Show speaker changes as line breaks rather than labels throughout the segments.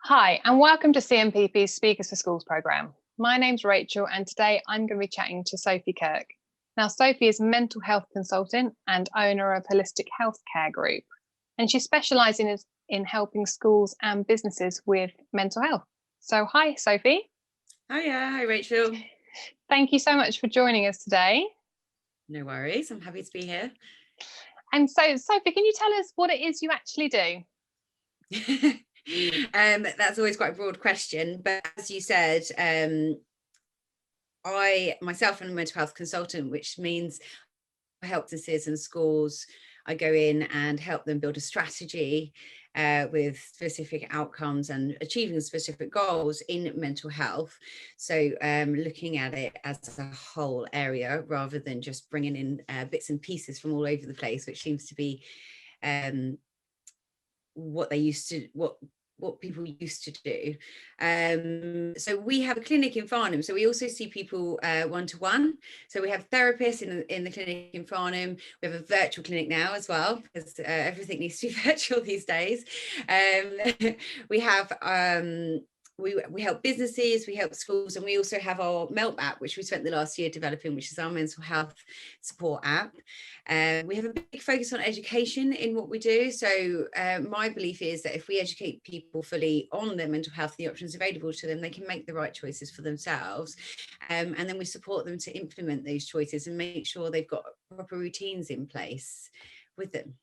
Hi, and welcome to CMPP's Speakers for Schools programme. My name's Rachel, and today I'm going to be chatting to Sophie Kirk. Now, Sophie is a mental health consultant and owner of Holistic Healthcare Group, and she specialises in helping schools and businesses with mental health. So, hi, Sophie.
Hiya, hi, Rachel.
Thank you so much for joining us today.
No worries, I'm happy to be here.
And so, Sophie, can you tell us what it is you actually do?
That's always quite a broad question, but as you said, I myself am a mental health consultant, which means I help businesses and schools. I go in and help them build a strategy with specific outcomes and achieving specific goals in mental health. So looking at it as a whole area rather than just bringing in bits and pieces from all over the place, which seems to be what people used to do. So we have a clinic in Farnham. So we also see people one-to-one. So we have therapists in the clinic in Farnham. We have a virtual clinic now as well, because everything needs to be virtual these days. We have we help businesses, we help schools, and we also have our MELP app, which we spent the last year developing, which is our mental health support app. We have a big focus on education in what we do. So my belief is that if we educate people fully on their mental health, the options available to them, they can make the right choices for themselves. And then we support them to implement those choices and make sure they've got proper routines in place with them.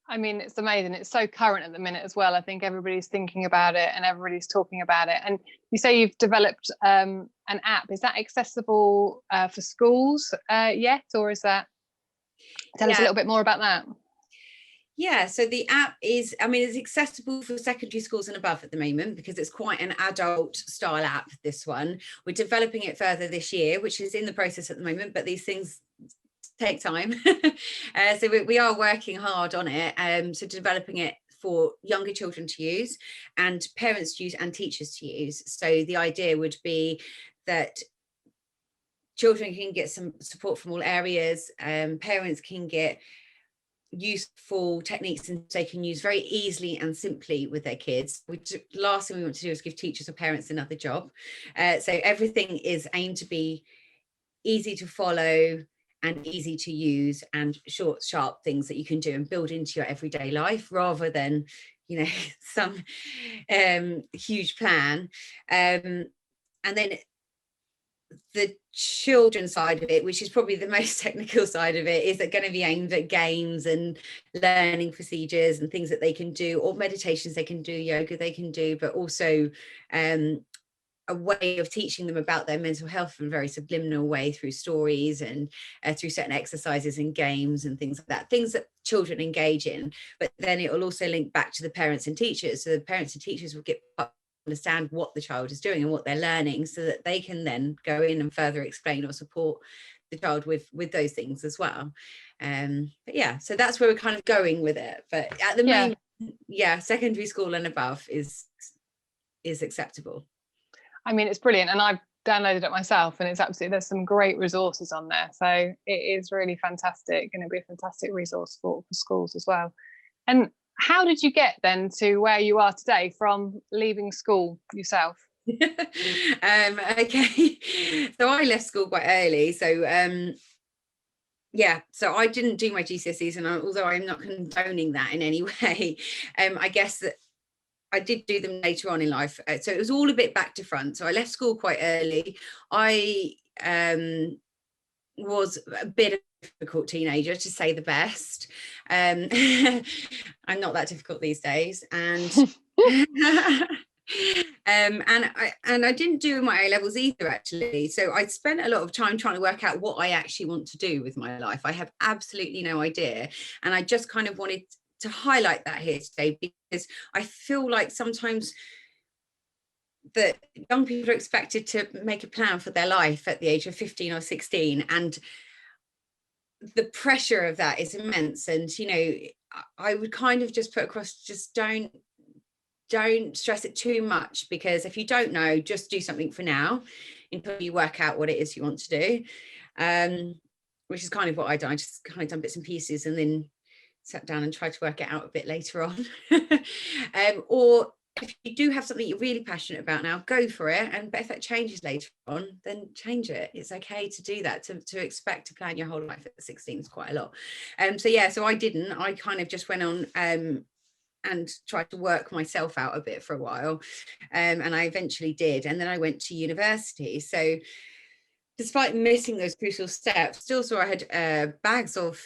I mean, it's amazing. It's so current at the minute as well. I think everybody's thinking about it and everybody's talking about it. And you say you've developed an app. Is that accessible for schools yet? Or is that, tell us a little bit more about that.
Yeah, so the app is, it's accessible for secondary schools and above at the moment because it's quite an adult style app, this one. We're developing it further this year, which is in the process at the moment, but these things take time. So we are working hard on it. So developing it for younger children to use and parents to use and teachers to use. So the idea would be that children can get some support from all areas, parents can get useful techniques and they can use very easily and simply with their kids. The last thing we want to do is give teachers or parents another job. So everything is aimed to be easy to follow and easy to use and short, sharp things that you can do and build into your everyday life rather than, some huge plan. And then the children's side of it, which is probably the most technical side of it, is that going to be aimed at games and learning procedures and things that they can do, or meditations they can do, yoga they can do, but also a way of teaching them about their mental health in a very subliminal way through stories and through certain exercises and games and things like that, things that children engage in. But then it will also link back to the parents and teachers. So the parents and teachers will get understand what the child is doing and what they're learning so that they can then go in and further explain or support the child with those things as well. But yeah, so that's where we're kind of going with it. But at the moment, secondary school and above is acceptable.
I mean, it's brilliant, and I've downloaded it myself, and it's absolutely, there's some great resources on there, so it is really fantastic, and it'll be a fantastic resource for schools as well. And how did you get then to where you are today from leaving school yourself?
Okay, so I left school quite early, so so I didn't do my GCSEs, and although I'm not condoning that in any way, I guess that I did do them later on in life. So it was all a bit back to front. So I left school quite early. I was a bit of a difficult teenager, to say the best. I'm not that difficult these days. And and I didn't do my A-levels either, actually. So I spent a lot of time trying to work out what I actually want to do with my life. I have absolutely no idea. And I just kind of wanted to highlight that here today, because I feel like sometimes that young people are expected to make a plan for their life at the age of 15 or 16, and the pressure of that is immense. And I would kind of just put across, just don't stress it too much, because if you don't know, just do something for now until you work out what it is you want to do, which is kind of what I done. I just kind of done bits and pieces and then sat down and tried to work it out a bit later on. Or if you do have something you're really passionate about now, go for it. But if that changes later on, then change it. It's okay to do that. To expect to plan your whole life at 16 is quite a lot. So I didn't. I kind of just went on and tried to work myself out a bit for a while, and I eventually did. And then I went to university. So despite missing those crucial steps, still saw I had bags of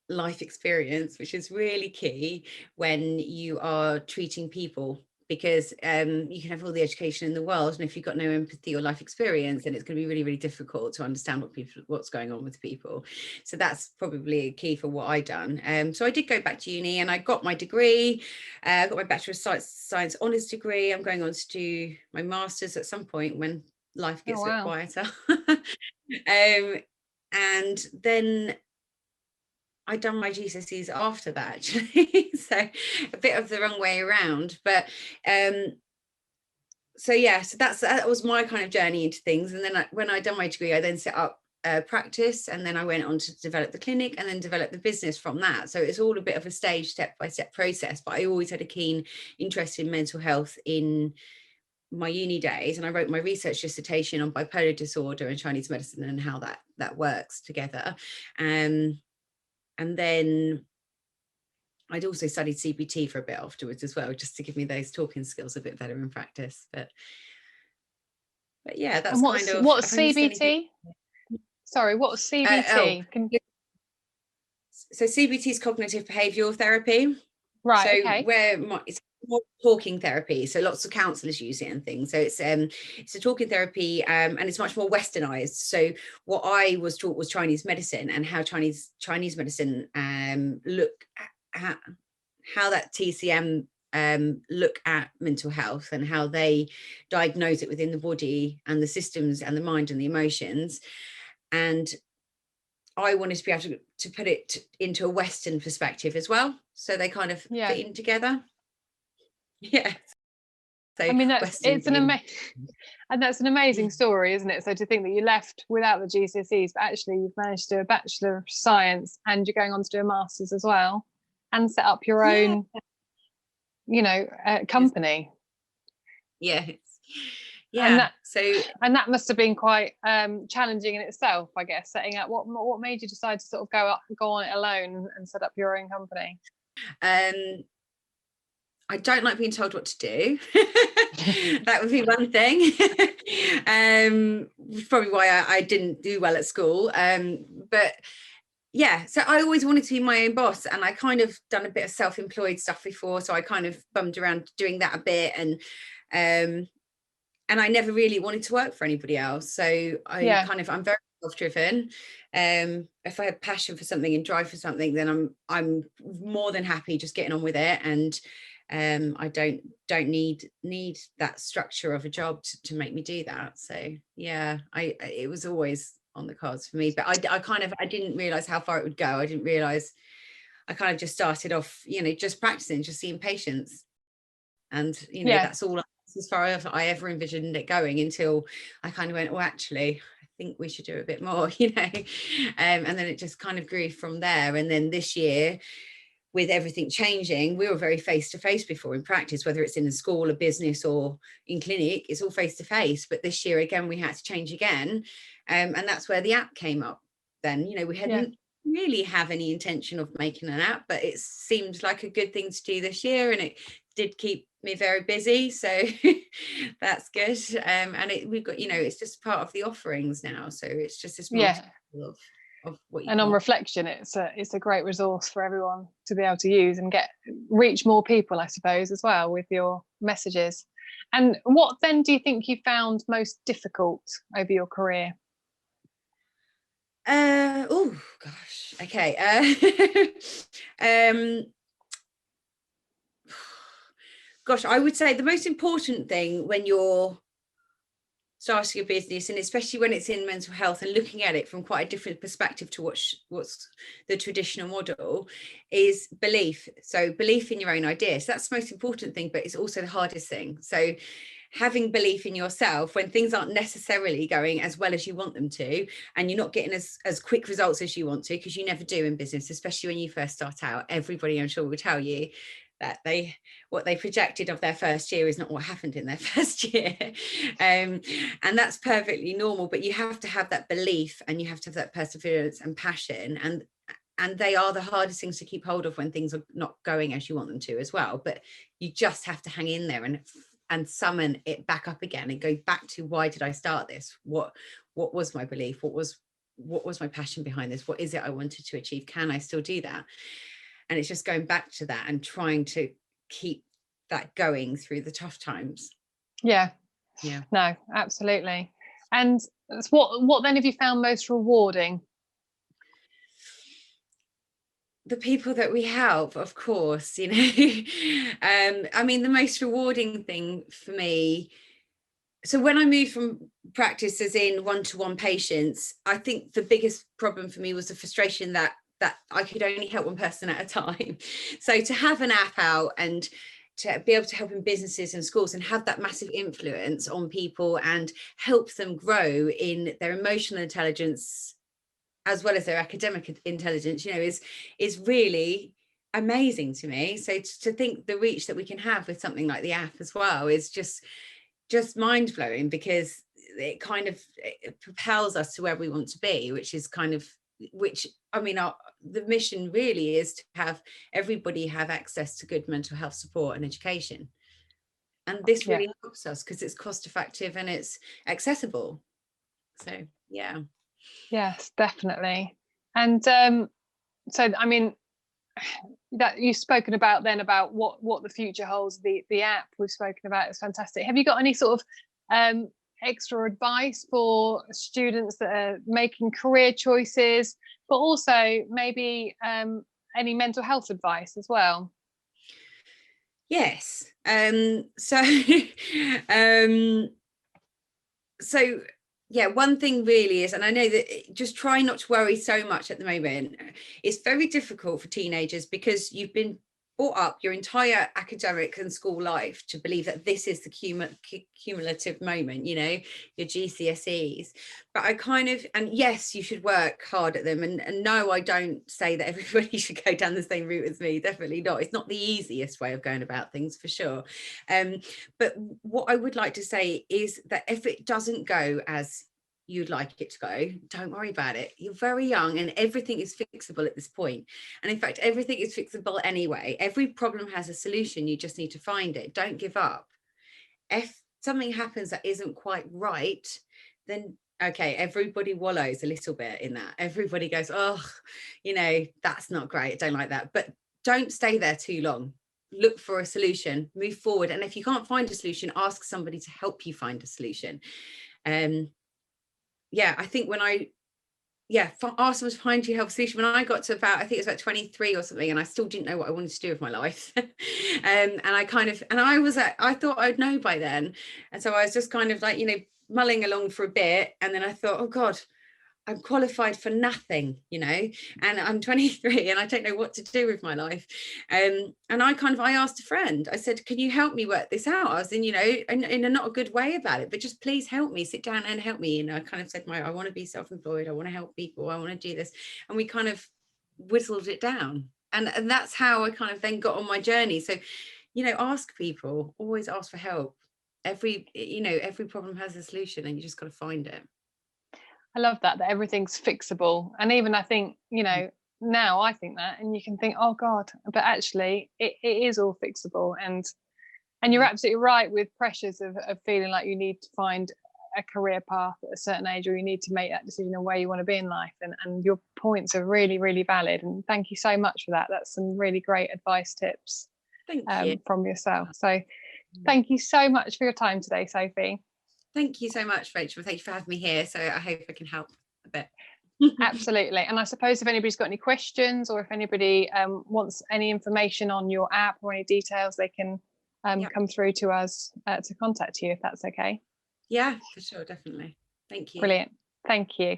life experience, which is really key when you are treating people, because you can have all the education in the world, and if you've got no empathy or life experience, then it's going to be really, really difficult to understand what's going on with people. So that's probably a key for what I done. So I did go back to uni and I got my degree. I got my Bachelor of Science honours degree. I'm going on to do my master's at some point when life gets a bit quieter. And then I done my GCSEs after that, actually. So a bit of the wrong way around, but so that was my kind of journey into things. And then when I done my degree, I then set up practice, and then I went on to develop the clinic and then develop the business from that. So it's all a bit of a stage, step-by-step process, but I always had a keen interest in mental health in my uni days, and I wrote my research dissertation on bipolar disorder and Chinese medicine and how that works together. And then I'd also studied CBT for a bit afterwards as well, just to give me those talking skills a bit better in practice. But yeah, that's kind of
what's CBT. Sorry, what's CBT?
So CBT is cognitive behavioural therapy.
Right.
So it's more talking therapy, so lots of counsellors use it and things. So it's a talking therapy, and it's much more westernized. So what I was taught was Chinese medicine, and how Chinese medicine look at how that TCM look at mental health and how they diagnose it within the body and the systems and the mind and the emotions. And I wanted to be able to put it into a Western perspective as well, so they kind of fit in together. Yeah. So
I mean, that's an amazing story, isn't it? So to think that you left without the GCSEs, but actually you've managed to do a Bachelor of Science, and you're going on to do a Master's as well, and set up your own, company.
Yeah.
Yeah. And that must have been quite challenging in itself, I guess, setting up. What made you decide to sort of go on it alone and set up your own company?
I don't like being told what to do. That would be one thing. Probably why I didn't do well at school. But yeah, so I always wanted to be my own boss, and I kind of done a bit of self-employed stuff before, so I kind of bummed around doing that a bit, and I never really wanted to work for anybody else. So I'm very self-driven. If I have passion for something and drive for something, then I'm more than happy just getting on with it, and I don't need that structure of a job to make me do that. So yeah, it was always on the cards for me, but I didn't realize how far it would go. I didn't realize. I kind of just started off, just practicing, just seeing patients, and that's all as far as I ever envisioned it going, until I kind of went, actually, I think we should do a bit more, and then it just kind of grew from there. And then this year, with everything changing, we were very face-to-face before in practice, whether it's in a school, a business, or in clinic, it's all face-to-face. But this year, again, we had to change again. And that's where the app came up. Then, we hadn't really have any intention of making an app, but it seemed like a good thing to do this year, and it did keep me very busy. So that's good. And we've got, it's just part of the offerings now. So it's just this multiple of what you
on reflection, it's a great resource for everyone to be able to use and reach more people, I suppose, as well, with your messages. And what then do you think you found most difficult over your career?
Oh gosh, okay. Gosh, I would say the most important thing when you're starting a business, and especially when it's in mental health and looking at it from quite a different perspective to what's the traditional model, is belief. So belief in your own ideas, that's the most important thing, but it's also the hardest thing. So having belief in yourself when things aren't necessarily going as well as you want them to, and you're not getting as quick results as you want to, because you never do in business, especially when you first start out. Everybody, I'm sure, will tell you that what they projected of their first year is not what happened in their first year. And that's perfectly normal, but you have to have that belief, and you have to have that perseverance and passion, and they are the hardest things to keep hold of when things are not going as you want them to as well. But you just have to hang in there and summon it back up again and go back to, why did I start this? What was my belief? What was my passion behind this? What is it I wanted to achieve? Can I still do that? And it's just going back to that and trying to keep that going through the tough times.
Yeah. No, absolutely. And what then have you found most rewarding?
The people that we help, of course, you know. I mean, the most rewarding thing for me, so when I moved from practice as in one-to-one patients, I think the biggest problem for me was the frustration that I could only help one person at a time. So to have an app out and to be able to help in businesses and schools and have that massive influence on people and help them grow in their emotional intelligence as well as their academic intelligence, you know, is really amazing to me. So to think the reach that we can have with something like the app as well is just mind-blowing, because it kind of propels us to where we want to be, which I mean, the mission really is to have everybody have access to good mental health support and education. And this really helps us because it's cost effective and it's accessible. So, yeah.
Yes, definitely. And so, I mean, that you've spoken about then about what the future holds, the app we've spoken about is fantastic. Have you got any sort of extra advice for students that are making career choices, but also maybe any mental health advice as well?
Yes. So yeah, one thing really is, and I know that just try not to worry so much at the moment. It's very difficult for teenagers because you've been brought up your entire academic and school life to believe that this is the cumulative moment, you know, your GCSEs. But and yes, you should work hard at them. And no, I don't say that everybody should go down the same route as me. Definitely not. It's not the easiest way of going about things, for sure. But what I would like to say is that if it doesn't go as you'd like it to go, don't worry about it. You're very young and everything is fixable at this point. And in fact, everything is fixable anyway. Every problem has a solution. You just need to find it. Don't give up. If something happens that isn't quite right, then okay, everybody wallows a little bit in that. Everybody goes, oh, you know, that's not great. I don't like that. But don't stay there too long. Look for a solution, move forward. And if you can't find a solution, ask somebody to help you find a solution. Yeah, I think when I asked someone to find you help solution, when I got to I think it was about 23 or something, and I still didn't know what I wanted to do with my life. And I thought I'd know by then. And so I was just kind of like, you know, mulling along for a bit. And then I thought, oh God, I'm qualified for nothing, you know, and I'm 23 and I don't know what to do with my life. And I asked a friend, I said, can you help me work this out? I was in, you know, in a not a good way about it, but just please help me, sit down and help me. And I kind of said, I want to be self-employed. I want to help people. I want to do this. And we kind of whittled it down. And that's how I kind of then got on my journey. So, you know, ask people, always ask for help. Every problem has a solution and you just got to find it.
I love that everything's fixable. And even I think, you know, now I think that, and you can think, oh God, but actually it is all fixable. And you're absolutely right with pressures of feeling like you need to find a career path at a certain age, or you need to make that decision on where you want to be in life. And your points are really, really valid. And thank you so much for that. That's some really great advice tips from yourself. So thank you so much for your time today, Sophie.
Thank you so much, Rachel. Thank you for having me here. So I hope I can help a bit.
Absolutely. And I suppose if anybody's got any questions, or if anybody wants any information on your app or any details, they can come through to us to contact you, if that's okay.
Yeah, for sure. Definitely. Thank you.
Brilliant. Thank you.